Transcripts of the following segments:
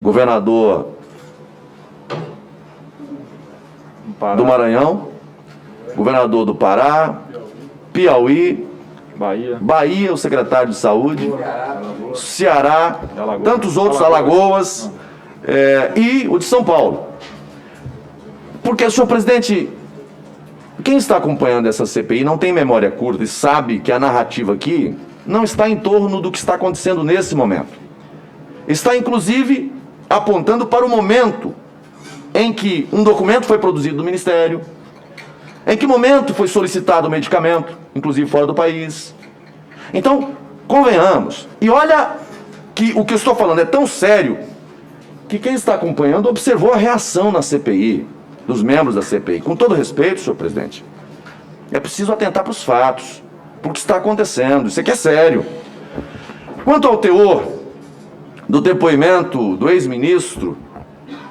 governador do Maranhão, governador do Pará, Piauí, Bahia, o secretário de Saúde, Ceará, tantos outros, Alagoas, e o de São Paulo. Porque, senhor presidente, quem está acompanhando essa CPI não tem memória curta e sabe que a narrativa aqui não está em torno do que está acontecendo nesse momento. Está, inclusive, apontando para o momento em que um documento foi produzido do Ministério, em que momento foi solicitado o medicamento, inclusive fora do país. Então, convenhamos. E olha que o que eu estou falando é tão sério que quem está acompanhando observou a reação na CPI, dos membros da CPI. Com todo respeito, senhor presidente, é preciso atentar para os fatos, para o que está acontecendo. Isso aqui é sério. Quanto ao teor do depoimento do ex-ministro,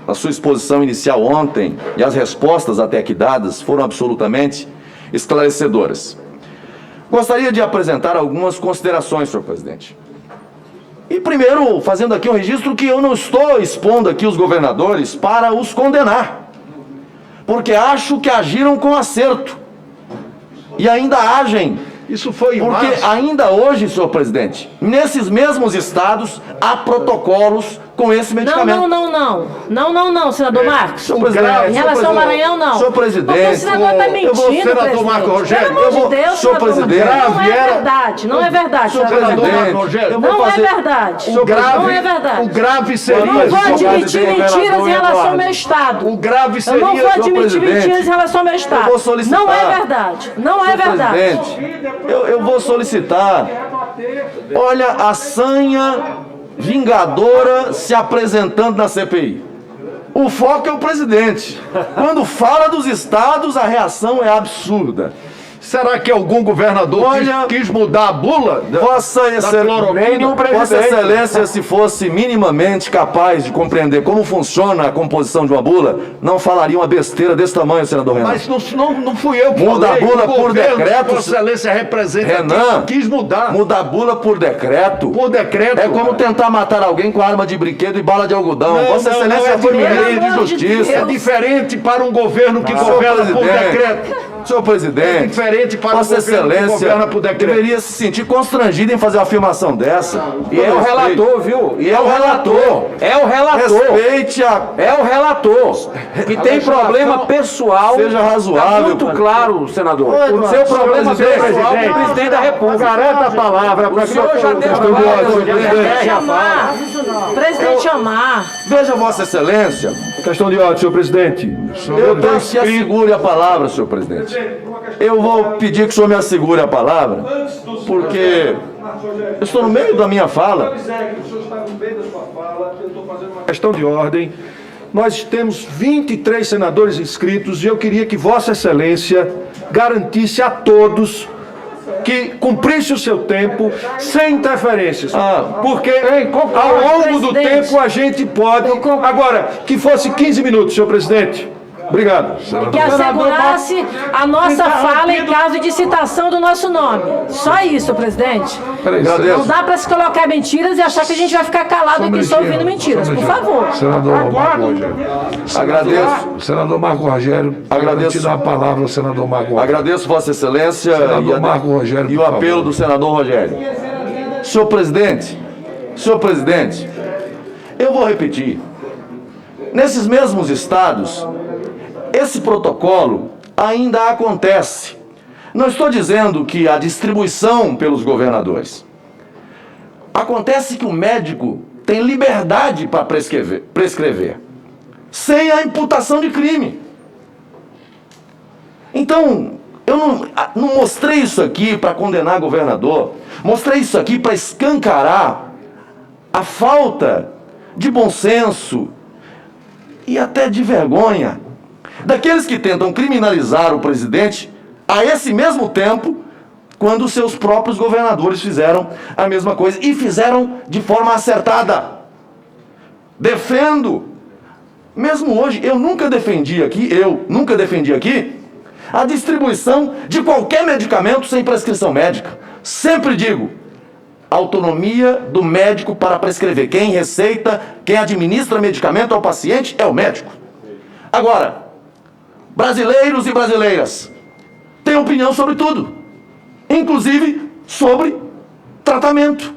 a sua exposição inicial ontem e as respostas até aqui dadas foram absolutamente esclarecedoras. Gostaria de apresentar algumas considerações, senhor presidente. E primeiro, fazendo aqui um registro que eu não estou expondo aqui os governadores para os condenar, porque acho que agiram com acerto e ainda agem. Isso foi em porque março. ainda hoje, senhor presidente, nesses mesmos estados há protocolos com esse medicamento. Não, senador Marcos. Senhor presidente, Em relação ao Maranhão, não. Senhor presidente, porque o senador está mentindo, senador Marco Rogério, pelo amor de Deus, senhor presidente, não é verdade, não é verdade, senhor senador presidente, Marco Rogério, eu vou não fazer- é verdade. O grave, não é verdade. O grave seria... Eu não vou Senhor admitir presidente, mentiras em governador relação ao Eduardo. meu estado. O grave Eu seria... não vou senhor admitir presidente, mentiras em relação ao meu estado. eu vou solicitar. Não é verdade. Não é Senhor verdade. presidente, eu vou solicitar. Olha a sanha vingadora se apresentando na CPI. O foco é o presidente. Quando fala dos estados, a reação é absurda. Será que algum governador Olha, quis mudar a bula? Vossa Excelência, se fosse minimamente capaz de compreender como funciona a composição de uma bula, não falaria uma besteira desse tamanho, senador Renan. Mas não fui eu que Muda falei. a bula O por governo, decreto, Vossa Excelência representa Renan, quis mudar. Muda a bula por decreto. Por decreto. É como tentar matar alguém com arma de brinquedo e bala de algodão. Não, Vossa não, Excelência não, foi é ministro diferente. de Justiça. É diferente para um governo que Senhor governa por presidente, decreto. Senhor presidente, É diferente para Vossa o governo que Excelência governa por decreto. deveria se sentir constrangido em fazer uma afirmação dessa. E é o relator, viu? E é o relator. É o relator. Respeite a... É o relator. Que tem problema pessoal. Seja razoável. Tá muito claro, senador. O seu senhor problema presidente, pessoal com o presidente da República. Garanta a palavra para O senhor já deu Presidente Amar. Presidente Amar. Veja, Vossa Excelência, Questão de ordem, senhor presidente. eu peço que assegure a palavra, senhor presidente. Eu vou pedir que o senhor me assegure a palavra, porque eu estou no meio da minha fala. Questão de ordem. Nós temos 23 senadores inscritos e eu queria que Vossa Excelência garantisse a todos que cumprisse o seu tempo sem interferências. Porque ao longo do presidente. tempo a gente pode... Agora, que fosse 15 minutos, senhor presidente. Obrigado. Que assegurasse a nossa fala em caso de citação do nosso nome. Só isso, presidente. Não Agradeço. dá para se colocar mentiras e achar que a gente vai ficar calado aqui só ouvindo mentiras. Por favor. Senador Marco Rogério. Agradeço. Senador Marco Rogério. Agradeço. Te dar a palavra ao senador Marco Rogério. Agradeço Vossa Excelência Senador Marco Rogério, e o por apelo favor. do senador Rogério. Senhor presidente, eu vou repetir. Nesses mesmos estados, esse protocolo ainda acontece. Não estou dizendo que a distribuição pelos governadores. Acontece que o médico tem liberdade para prescrever, sem a imputação de crime. Então, eu não mostrei isso aqui para condenar governador, mostrei isso aqui para escancarar a falta de bom senso e até de vergonha daqueles que tentam criminalizar o presidente a esse mesmo tempo, quando seus próprios governadores fizeram a mesma coisa e fizeram de forma acertada. Defendo, mesmo hoje, eu nunca defendi aqui a distribuição de qualquer medicamento sem prescrição médica. Sempre digo, autonomia do médico para prescrever. Quem receita, quem administra medicamento ao paciente é o médico. Agora, brasileiros e brasileiras têm opinião sobre tudo, inclusive sobre tratamento.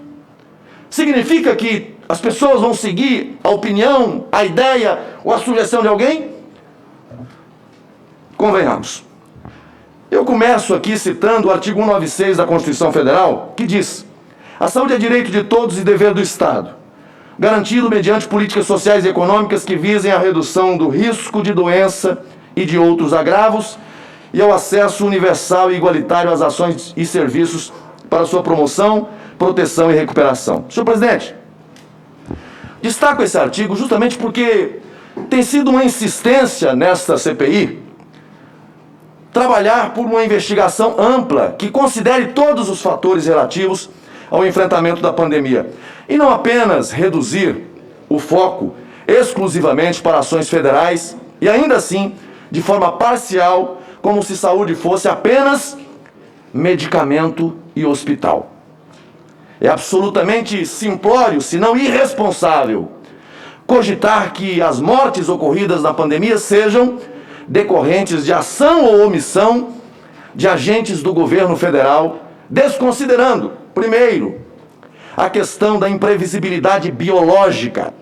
Significa que as pessoas vão seguir a opinião, a ideia ou a sugestão de alguém? Convenhamos. Eu começo aqui citando o artigo 196 da Constituição Federal, que diz: a saúde é direito de todos e dever do Estado, garantido mediante políticas sociais e econômicas que visem a redução do risco de doença e de outros agravos e ao acesso universal e igualitário às ações e serviços para sua promoção, proteção e recuperação. Senhor presidente, destaco esse artigo justamente porque tem sido uma insistência nesta CPI trabalhar por uma investigação ampla que considere todos os fatores relativos ao enfrentamento da pandemia e não apenas reduzir o foco exclusivamente para ações federais e ainda assim de forma parcial, como se saúde fosse apenas medicamento e hospital. É absolutamente simplório, se não irresponsável, cogitar que as mortes ocorridas na pandemia sejam decorrentes de ação ou omissão de agentes do governo federal, desconsiderando, primeiro, a questão da imprevisibilidade biológica,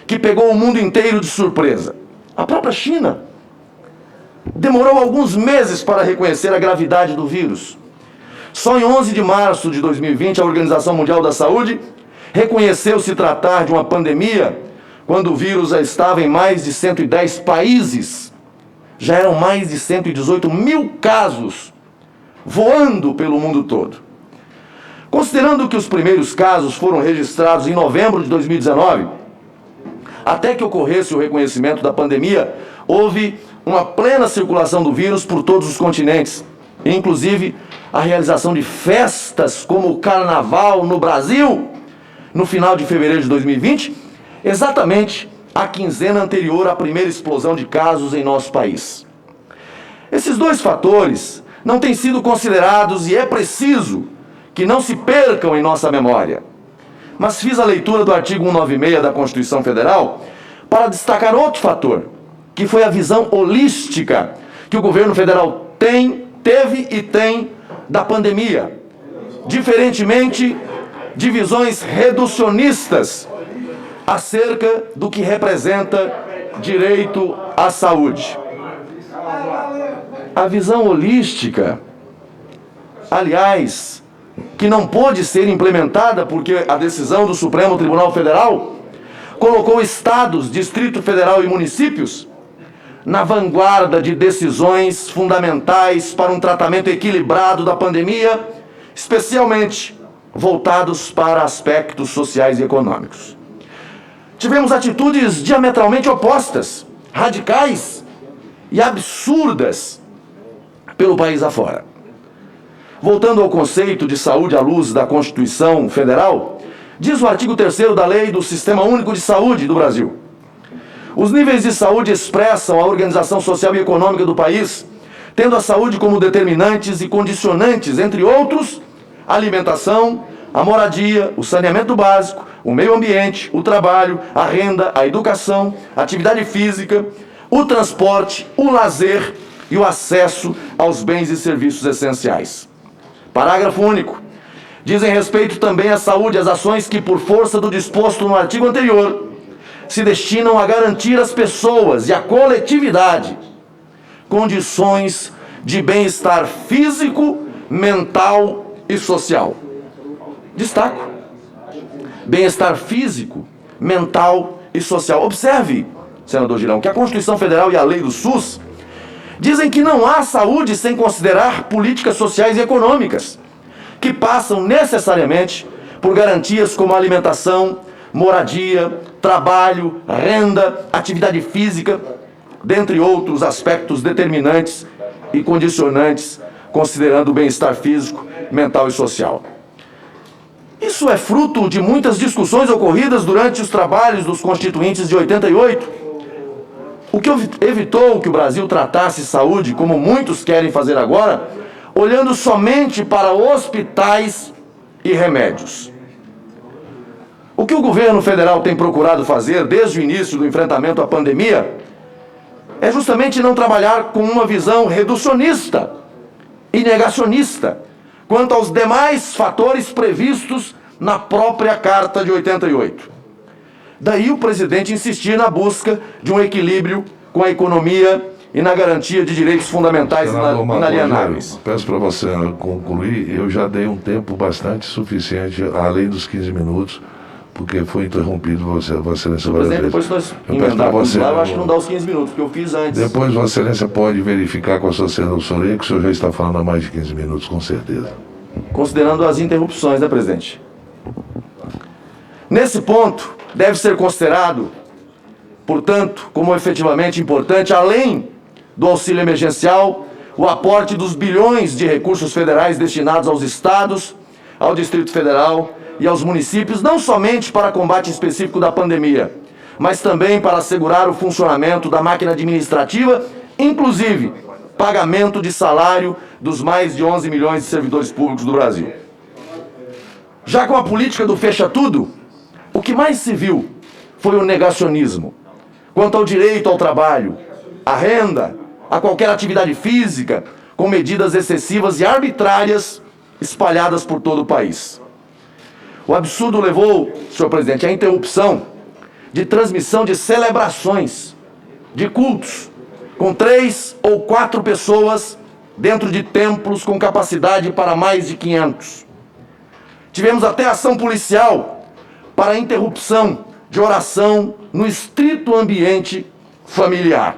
que pegou o mundo inteiro de surpresa. A própria China demorou alguns meses para reconhecer a gravidade do vírus. Só em 11 de março de 2020, a Organização Mundial da Saúde reconheceu se tratar de uma pandemia, quando o vírus já estava em mais de 110 países. Já eram mais de 118 mil casos voando pelo mundo todo. Considerando que os primeiros casos foram registrados em novembro de 2019, até que ocorresse o reconhecimento da pandemia, houve uma plena circulação do vírus por todos os continentes, inclusive a realização de festas como o Carnaval no Brasil, no final de fevereiro de 2020, exatamente a quinzena anterior à primeira explosão de casos em nosso país. Esses dois fatores não têm sido considerados e é preciso que não se percam em nossa memória. Mas fiz a leitura do artigo 196 da Constituição Federal para destacar outro fator, que foi a visão holística que o governo federal teve e tem da pandemia, diferentemente de visões reducionistas acerca do que representa direito à saúde. A visão holística, aliás, que não pôde ser implementada porque a decisão do Supremo Tribunal Federal colocou estados, Distrito Federal e municípios na vanguarda de decisões fundamentais para um tratamento equilibrado da pandemia, especialmente voltados para aspectos sociais e econômicos. Tivemos atitudes diametralmente opostas, radicais e absurdas pelo país afora. Voltando ao conceito de saúde à luz da Constituição Federal, diz o artigo 3º da Lei do Sistema Único de Saúde do Brasil: os níveis de saúde expressam a organização social e econômica do país, tendo a saúde como determinantes e condicionantes, entre outros, a alimentação, a moradia, o saneamento básico, o meio ambiente, o trabalho, a renda, a educação, a atividade física, o transporte, o lazer e o acesso aos bens e serviços essenciais. Parágrafo único. Dizem respeito também à saúde as ações que, por força do disposto no artigo anterior, se destinam a garantir às pessoas e à coletividade condições de bem-estar físico, mental e social. Destaco: bem-estar físico, mental e social. Observe, senador Girão, que a Constituição Federal e a lei do SUS dizem que não há saúde sem considerar políticas sociais e econômicas, que passam necessariamente por garantias como alimentação, moradia, trabalho, renda, atividade física, dentre outros aspectos determinantes e condicionantes, considerando o bem-estar físico, mental e social. Isso é fruto de muitas discussões ocorridas durante os trabalhos dos Constituintes de 88, o que evitou que o Brasil tratasse saúde, como muitos querem fazer agora, olhando somente para hospitais e remédios. O que o governo federal tem procurado fazer desde o início do enfrentamento à pandemia é justamente não trabalhar com uma visão reducionista e negacionista quanto aos demais fatores previstos na própria Carta de 88. Daí o presidente insistir na busca de um equilíbrio com a economia e na garantia de direitos fundamentais inalienáveis. Peço para você concluir, eu já dei um tempo bastante suficiente, além dos 15 minutos, porque foi interrompido, Vossa Excelência. Presidente, depois se nós emendarmos lá, eu acho que não dá os 15 minutos, porque eu fiz antes. Depois Vossa Excelência pode verificar com a sua assessoria que o senhor já está falando há mais de 15 minutos, com certeza. Considerando as interrupções, né, presidente? Nesse ponto, deve ser considerado, portanto, como efetivamente importante, além do auxílio emergencial, o aporte dos bilhões de recursos federais destinados aos estados, ao Distrito Federal e aos municípios, não somente para combate específico da pandemia, mas também para assegurar o funcionamento da máquina administrativa, inclusive pagamento de salário dos mais de 11 milhões de servidores públicos do Brasil. Já com a política do fecha tudo, o que mais se viu foi o negacionismo quanto ao direito ao trabalho, à renda, a qualquer atividade física, com medidas excessivas e arbitrárias espalhadas por todo o país. O absurdo levou, senhor presidente, à interrupção de transmissão de celebrações, de cultos, com 3 ou 4 pessoas dentro de templos com capacidade para mais de 500. Tivemos até ação policial para a interrupção de oração no estrito ambiente familiar.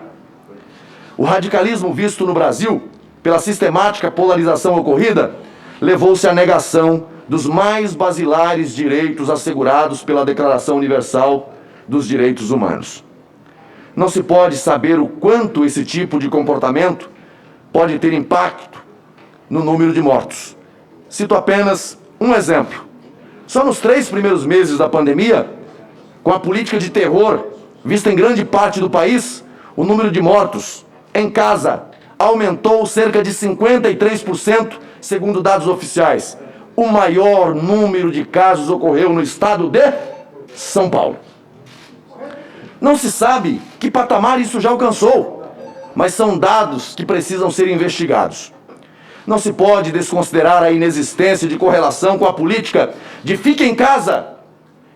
O radicalismo visto no Brasil, pela sistemática polarização ocorrida, levou-se à negação dos mais basilares direitos assegurados pela Declaração Universal dos Direitos Humanos. Não se pode saber o quanto esse tipo de comportamento pode ter impacto no número de mortos. Cito apenas um exemplo. Só nos 3 primeiros meses da pandemia, com a política de terror vista em grande parte do país, o número de mortos em casa aumentou cerca de 53%, segundo dados oficiais. O maior número de casos ocorreu no estado de São Paulo. Não se sabe que patamar isso já alcançou, mas são dados que precisam ser investigados. Não se pode desconsiderar a inexistência de correlação com a política de fique em casa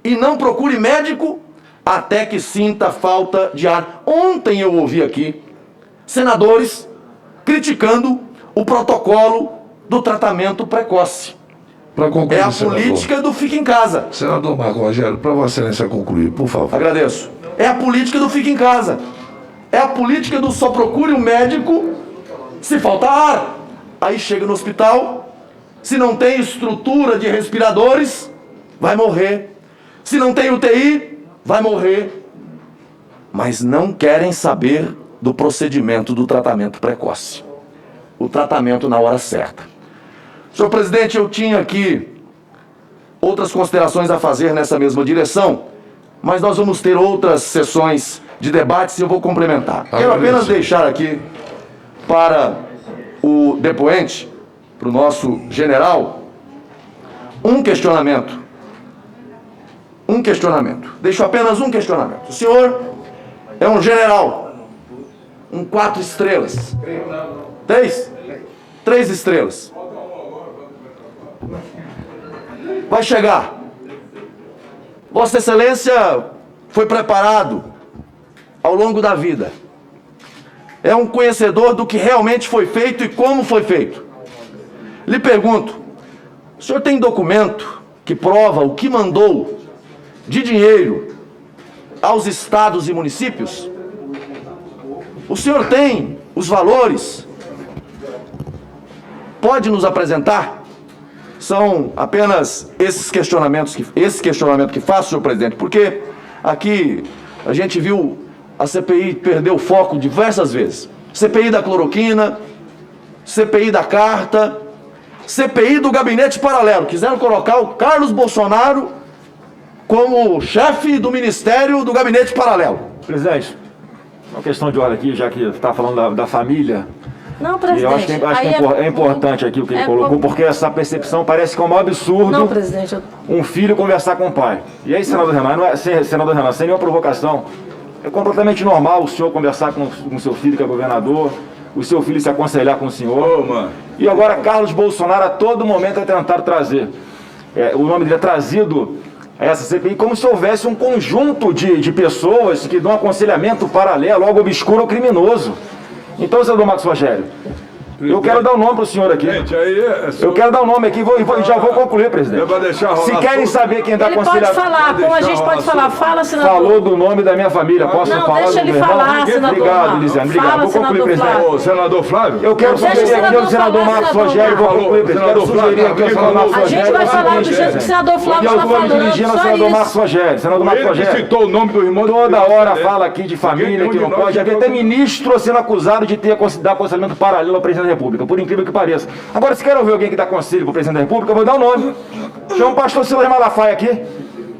e não procure médico até que sinta falta de ar. Ontem eu ouvi aqui senadores criticando o protocolo do tratamento precoce. Para concluir, É a senador, política do fique em casa. Senador Marco Rogério, para Vossa Excelência concluir, por favor. Agradeço. É a política do fique em casa. É a política do só procure um médico se falta ar. Aí chega no hospital, se não tem estrutura de respiradores, vai morrer. Se não tem UTI, vai morrer. Mas não querem saber do procedimento do tratamento precoce. O tratamento na hora certa. Senhor presidente, eu tinha aqui outras considerações a fazer nessa mesma direção, mas nós vamos ter outras sessões de debates e eu vou complementar. Quero apenas deixar aqui para o depoente, para o nosso general, um questionamento. Deixo apenas um questionamento. O senhor é um general, um 4 estrelas. 3 estrelas. Vai chegar. Vossa Excelência foi preparado ao longo da vida. É um conhecedor do que realmente foi feito e como foi feito. Lhe pergunto, o senhor tem documento que prova o que mandou de dinheiro aos estados e municípios? O senhor tem os valores? Pode nos apresentar? São apenas esse questionamento que faço, senhor presidente, porque aqui a gente viu a CPI perder o foco diversas vezes. CPI da cloroquina, CPI da carta, CPI do gabinete paralelo. Quiseram colocar o Carlos Bolsonaro como chefe do ministério do gabinete paralelo. Presidente, uma questão de ordem aqui, já que está falando da família. Não, E presidente. eu acho que é importante aqui o que ele colocou, porque essa percepção parece que é um absurdo Não, presidente. um filho conversar com o pai. E aí, senador Renan, não é, senador Renan, sem nenhuma provocação, é completamente normal o senhor conversar com o seu filho, que é governador, o seu filho se aconselhar com o senhor. E agora Carlos Bolsonaro a todo momento é tentado trazer. O nome dele é trazido a essa CPI como se houvesse um conjunto de pessoas que dão aconselhamento paralelo, algo obscuro ou criminoso. Então, senador Marcos Rogério, eu quero dar o nome para o senhor aqui. Eu quero dar o nome aqui e já vou concluir, presidente. Se querem saber quem dá Ele pode aconselhamento... falar, como a gente pode falar. Fala, senador. Falou do nome da minha família. Posso Não, falar deixa do ele meu irmão? falar, senador Obrigado, Marcos. Lisiane. Obrigado. Fala, Vou concluir, senador presidente. Flávio. Ô, senador Flávio? Eu quero Deixa o sugerir aqui ao senador senador falar, Marcos senador Rogério, vou Marcos. concluir, presidente. Quero sugerir aqui ao senador Marcos A gente Rogério. vai falar do jeito que o senador Flávio E eu está vou me falando, dirigindo ao só senador isso. Marcos Rogério. Senador Marcos Ele que Rogério. citou o nome do irmão Toda hora fala aqui de família, que não pode. Havia até ministro sendo acusado de ter dado aconselhamento paralelo ao presidente da República, por incrível que pareça. Agora, se quer ouvir alguém que dá conselho para o presidente da República, eu vou dar o nome. Chama o pastor Silas Malafaia aqui.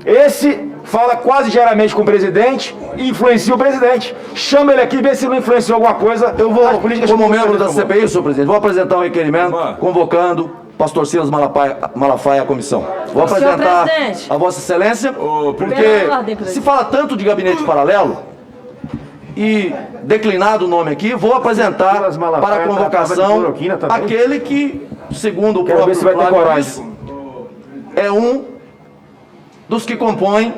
Esse fala quase diariamente com o presidente e influencia o presidente. Chama ele aqui, vê se não influenciou alguma coisa. Eu vou, as políticas como públicas, membro da por favor. CPI, senhor presidente, vou apresentar um requerimento convocando pastor Silas Malafaia à comissão. Vou Senhor apresentar presidente. a Vossa Excelência, porque Pela ordem, presidente. se fala tanto de gabinete paralelo e declinado o nome aqui, vou apresentar Silas Malafaia para a tratava de convocação cloroquina também? aquele que, segundo o Quero ver próprio se vai ter Flávio coragem. disse, é um dos que compõem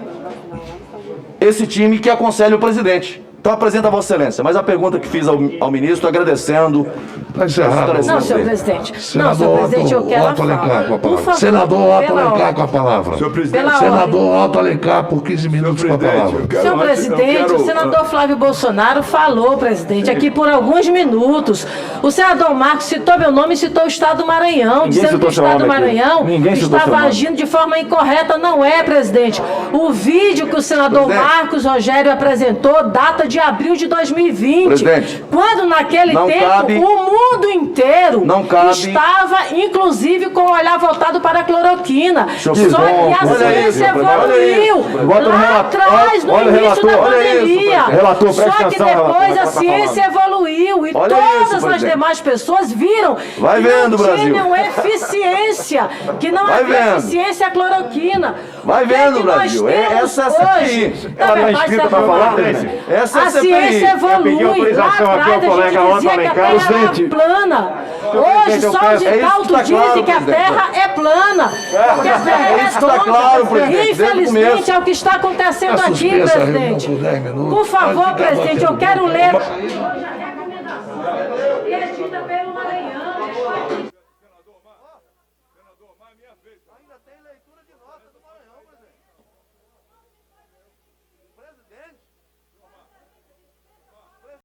esse time que aconselha o presidente. Então apresenta a Vossa Excelência. Mas a pergunta que fiz ao ministro, agradecendo. Está encerrado. Não, senhor presidente. Não, senhor Senador presidente, eu quero a Otto Alencar fala. com a Por palavra. favor, Senador Otto pela Alencar ordem. com a palavra. Senhor presidente. Pela Senador Otto Alencar por 15 minutos com a palavra. Senhor presidente, o senador Flávio Bolsonaro falou, presidente, aqui por alguns minutos. O senador Marcos citou meu nome e citou o Estado do Maranhão, dizendo que citou o seu Estado do nome aqui. Maranhão Ninguém citou seu estava nome. agindo de forma incorreta. Não é, presidente. O vídeo que o senador Presidente. Marcos Rogério apresentou data de abril de 2020. Presidente. Quando naquele Não tempo cabe- o mundo inteiro Não cabe- estava, inclusive, com o olhar voltado para a cloroquina. Só Senhor que a presidente, olha ciência isso, olha evoluiu. Bota no Lá relator. atrás, no Olha o início da relator, olha isso, pandemia. Relator, presta Só que atenção, depois relator, a vai ciência evoluiu e Olha todas isso, as presidente. demais pessoas viram Vai que vendo, não Brasil. tinham eficiência, que não Vai havia vendo. eficiência à cloroquina. Vai O que é vendo, que nós Brasil. temos Essa é a CPI. hoje? Na Ela tá verdade, inscrita isso é pra falar, verdade. presidente? Essa é a A CPI. ciência Eu pedi evolui. Lá autorização aqui ao atrás a colega gente Otto dizia que a Alencar. Terra era Presidente, plana. Hoje presidente, eu só peço- de É isso que calto tá dizem claro, que a presidente. Terra é plana. Porque a Terra É isso que tá claro, presidente, desde o Infelizmente começo. é o que está acontecendo Tá aqui, suspensa a reunião presidente. por 10 minutos. Por favor, Pode ficar presidente, eu batendo quero boca. ler. E é dita pelo